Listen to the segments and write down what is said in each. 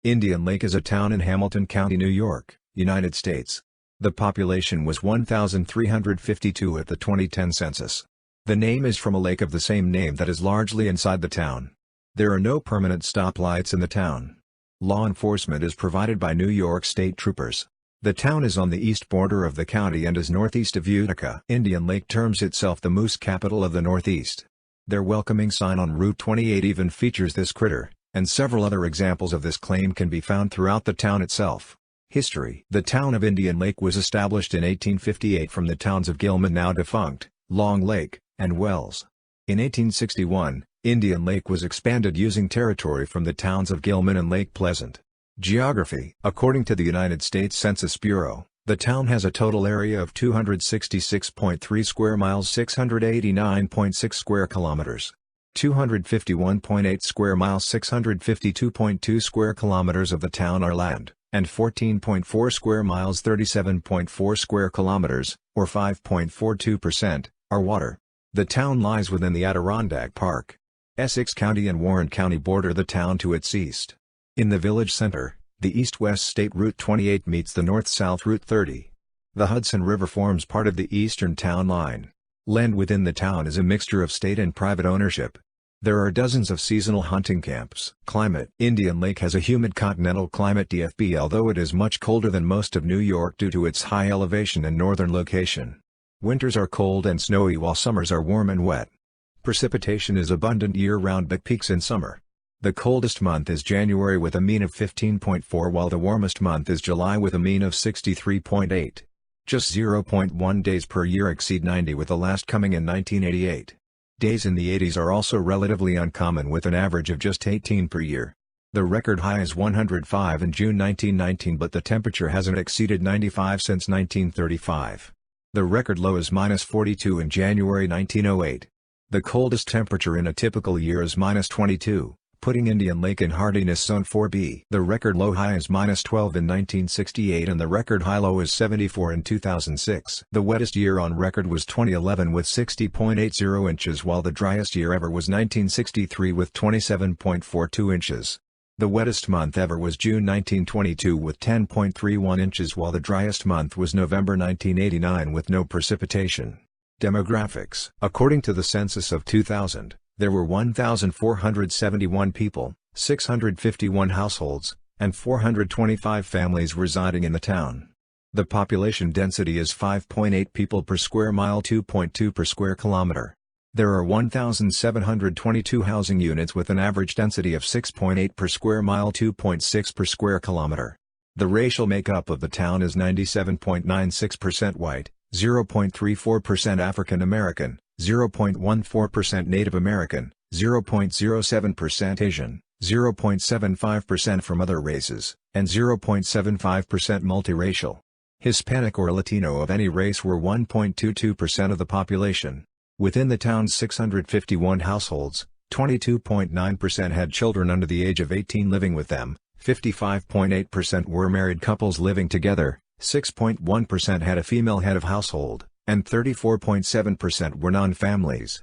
Indian Lake is a town in Hamilton County, New York, United States. The population was 1,352 at the 2010 census. The name is from a lake of the same name that is largely inside the town. There are no permanent stoplights in the town. Law enforcement is provided by New York State Troopers. The town is on the east border of the county and is northeast of Utica. Indian Lake terms itself the moose capital of the Northeast. Their welcoming sign on Route 28 even features this critter, and several other examples of this claim can be found throughout the town itself. History: The town of Indian Lake was established in 1858 from the towns of Gilman, now defunct, Long Lake, and Wells. In 1861, Indian Lake was expanded using territory from the towns of Gilman and Lake Pleasant. Geography: According to the United States Census Bureau, the town has a total area of 266.3 square miles, 689.6 square kilometers. 251.8 square miles, 652.2 square kilometers of the town are land, and 14.4 square miles, 37.4 square kilometers, or 5.42%, are water. The town lies within the Adirondack Park. Essex County and Warren County border the town to its east. In the village center, the east-west state Route 28 meets the north-south Route 30. The Hudson River forms part of the eastern town line. Land within the town is a mixture of state and private ownership. There are dozens of seasonal hunting camps. Climate: Indian Lake has a humid continental climate (DFB), although it is much colder than most of New York due to its high elevation and northern location. Winters are cold and snowy while summers are warm and wet. Precipitation is abundant year-round but peaks in summer. The coldest month is January with a mean of 15.4, while the warmest month is July with a mean of 63.8. Just 0.1 days per year exceed 90, with the last coming in 1988. Days in the 80s are also relatively uncommon, with an average of just 18 per year. The record high is 105 in June 1919, but the temperature hasn't exceeded 95 since 1935. The record low is -42 in January 1908. The coldest temperature in a typical year is -22. Putting Indian Lake in hardiness zone 4B. The record low high is -12 in 1968 and the record high low is 74 in 2006. The wettest year on record was 2011 with 60.80 inches, while the driest year ever was 1963 with 27.42 inches. The wettest month ever was June 1922 with 10.31 inches, while the driest month was November 1989 with no precipitation. Demographics: According to the census of 2000, there were 1,471 people, 651 households, and 425 families residing in the town. The population density is 5.8 people per square mile, 2.2 per square kilometer. There are 1,722 housing units with an average density of 6.8 per square mile, 2.6 per square kilometer. The racial makeup of the town is 97.96% white, 0.34% African American, 0.14% Native American, 0.07% Asian, 0.75% from other races, and 0.75% multiracial. Hispanic or Latino of any race were 1.22% of the population. Within the town's 651 households, 22.9% had children under the age of 18 living with them, 55.8% were married couples living together, 6.1% had a female head of household, and 34.7% were non-families.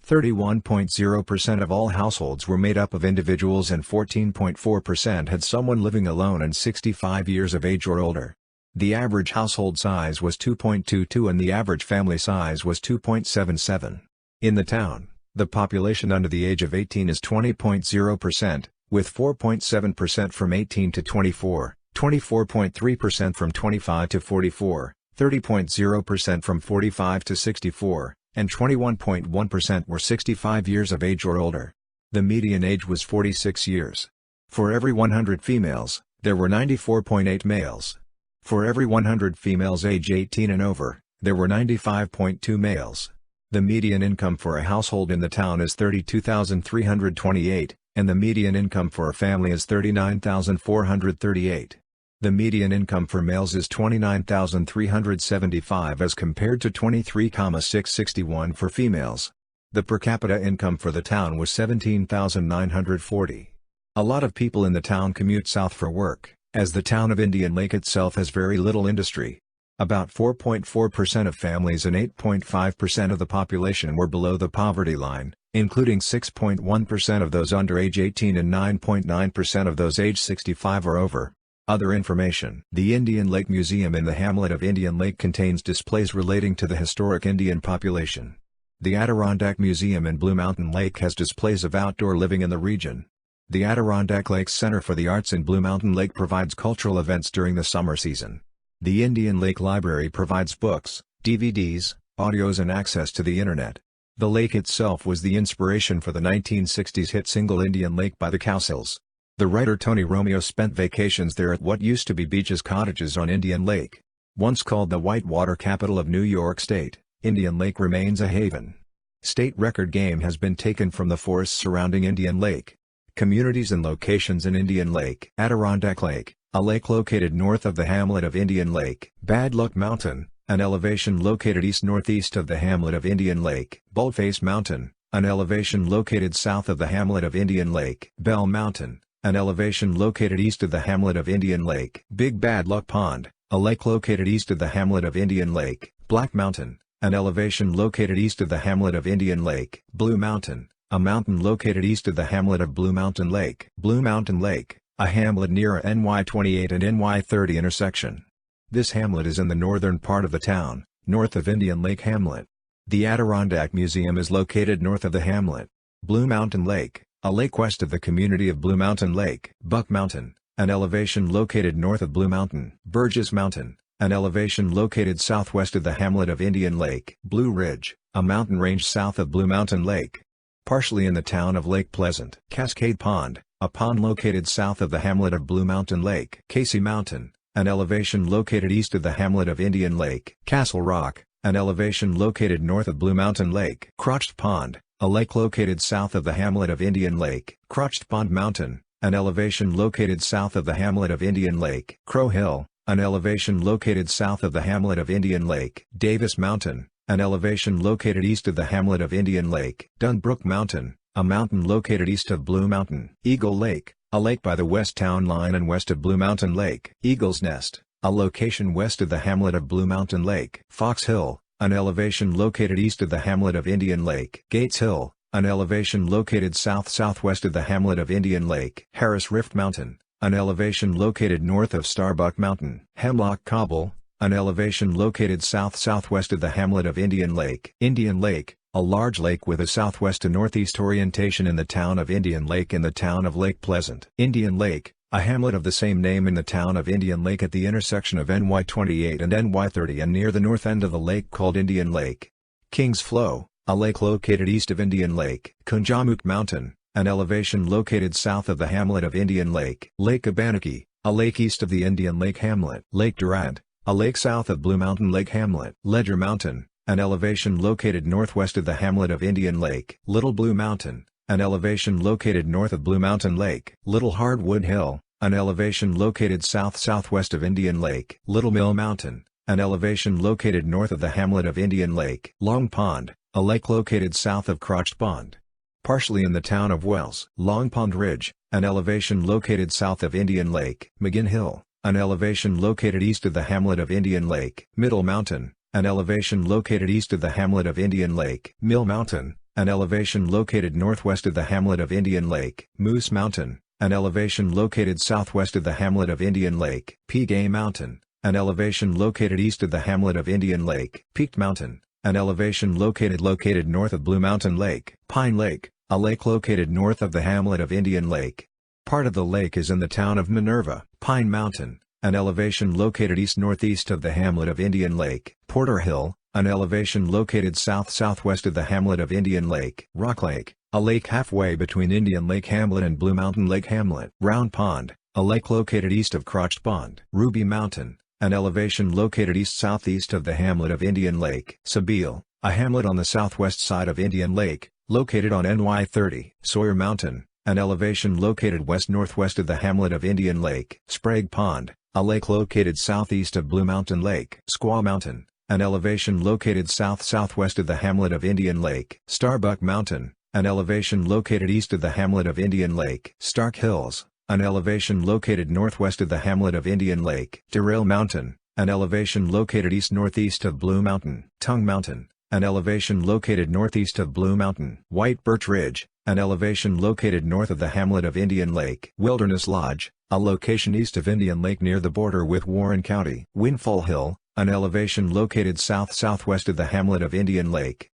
31.0% of all households were made up of individuals and 14.4% had someone living alone and 65 years of age or older. The average household size was 2.22 and the average family size was 2.77. In the town, the population under the age of 18 is 20.0%, with 4.7% from 18 to 24, 24.3% from 25 to 44, 30.0% from 45 to 64, and 21.1% were 65 years of age or older. The median age was 46 years. For every 100 females, there were 94.8 males. For every 100 females age 18 and over, there were 95.2 males. The median income for a household in the town is $32,328, and the median income for a family is $39,438. The median income for males is $29,375 as compared to $23,661 for females. The per capita income for the town was $17,940. A lot of people in the town commute south for work, as the town of Indian Lake itself has very little industry. About 4.4% of families and 8.5% of the population were below the poverty line, including 6.1% of those under age 18 and 9.9% of those age 65 or over. Other information. The Indian Lake Museum in the hamlet of Indian Lake contains displays relating to the historic Indian population. The Adirondack Museum in Blue Mountain Lake has displays of outdoor living in the region. The Adirondack Lake Center for the Arts in Blue Mountain Lake provides cultural events during the summer season. The Indian Lake Library provides books, DVDs, audios and access to the Internet. The lake itself was the inspiration for the 1960s hit single Indian Lake by the Cowsills. The writer Tony Romeo spent vacations there at what used to be Beach's Cottages on Indian Lake. Once called the whitewater capital of New York State, Indian Lake remains a haven. State record game has been taken from the forests surrounding Indian Lake. Communities and locations in Indian Lake. Adirondack Lake, a lake located north of the hamlet of Indian Lake. Bad Luck Mountain, an elevation located east-northeast of the hamlet of Indian Lake. Baldface Mountain, an elevation located south of the hamlet of Indian Lake. Bell Mountain, an elevation located east of the hamlet of Indian Lake. Big Bad Luck Pond, a lake located east of the hamlet of Indian Lake. Black Mountain, an elevation located east of the hamlet of Indian Lake. Blue Mountain, a mountain located east of the hamlet of Blue Mountain Lake. Blue Mountain Lake, a hamlet near a NY-28 and NY-30 intersection. This hamlet is in the northern part of the town, north of Indian Lake Hamlet. The Adirondack Museum is located north of the hamlet. Blue Mountain Lake, a lake west of the community of Blue Mountain Lake. Buck Mountain, an elevation located north of Blue Mountain. Burgess Mountain, an elevation located southwest of the hamlet of Indian Lake. Blue Ridge, a mountain range south of Blue Mountain Lake. Partially in the town of Lake Pleasant. Cascade Pond, a pond located south of the hamlet of Blue Mountain Lake. Casey Mountain, an elevation located east of the hamlet of Indian Lake. Castle Rock, an elevation located north of Blue Mountain Lake. Crotched Pond, a lake located south of the hamlet of Indian Lake. Crotched Pond Mountain, an elevation located south of the hamlet of Indian Lake. Crow Hill, an elevation located south of the hamlet of Indian Lake. Davis Mountain, an elevation located east of the hamlet of Indian Lake. Dunbrook Mountain, a mountain located east of Blue Mountain. Eagle Lake, a lake by the west town line and west of Blue Mountain Lake. Eagle's Nest, a location west of the hamlet of Blue Mountain Lake. Fox Hill, an elevation located east of the hamlet of Indian Lake. Gates Hill, an elevation located south-southwest of the hamlet of Indian Lake. Harris Rift Mountain, an elevation located north of Starbuck Mountain. Hemlock Cobble, an elevation located south-southwest of the hamlet of Indian Lake. Indian Lake, a large lake with a southwest to northeast orientation in the town of Indian Lake in the town of Lake Pleasant. Indian Lake, a hamlet of the same name in the town of Indian Lake at the intersection of NY-28 and NY-30 and near the north end of the lake called Indian Lake. Kings Flow, a lake located east of Indian Lake. Kunjamuk Mountain, an elevation located south of the hamlet of Indian Lake. Lake Abenaki, a lake east of the Indian Lake hamlet. Lake Durant, a lake south of Blue Mountain Lake hamlet. Ledger Mountain, an elevation located northwest of the hamlet of Indian Lake. Little Blue Mountain, an elevation located north of Blue Mountain Lake. Little Hardwood Hill, an elevation located south-southwest of Indian Lake. Little Mill Mountain, an elevation located north of the hamlet of Indian Lake. Long Pond, a lake located south of Crotched Pond. Partially in the town of Wells. Long Pond Ridge, an elevation located south of Indian Lake. McGinn Hill, an elevation located east of the hamlet of Indian Lake. Middle Mountain, an elevation located east of the hamlet of Indian Lake. Mill Mountain, an elevation located northwest of the hamlet of Indian Lake. Moose Mountain, an elevation located southwest of the hamlet of Indian Lake. Peagay Mountain, an elevation located east of the hamlet of Indian Lake. Peaked Mountain, an elevation located north of Blue Mountain Lake. Pine Lake, a lake located north of the hamlet of Indian Lake. Part of the lake is in the town of Minerva. Pine Mountain, an elevation located east-northeast of the hamlet of Indian Lake. Porter Hill, an elevation located south-southwest of the hamlet of Indian Lake. Rock Lake, a lake halfway between Indian Lake Hamlet and Blue Mountain Lake Hamlet. Round Pond, a lake located east of Crotched Pond. Ruby Mountain, an elevation located east-southeast of the hamlet of Indian Lake. Sabile, a hamlet on the southwest side of Indian Lake, located on NY-30. Sawyer Mountain, an elevation located west-northwest of the hamlet of Indian Lake. Sprague Pond, a lake located southeast of Blue Mountain Lake. Squaw Mountain, an elevation located south-southwest of the hamlet of Indian Lake. Starbuck Mountain, an elevation located east of the hamlet of Indian Lake. Stark Hills, an elevation located northwest of the hamlet of Indian Lake. Derail Mountain, an elevation located east-northeast of Blue Mountain. Tongue Mountain, an elevation located northeast of Blue Mountain. White Birch Ridge, an elevation located north of the hamlet of Indian Lake. Wilderness Lodge, a location east of Indian Lake near the border with Warren County. Windfall Hill, an elevation located south-southwest of the hamlet of Indian Lake.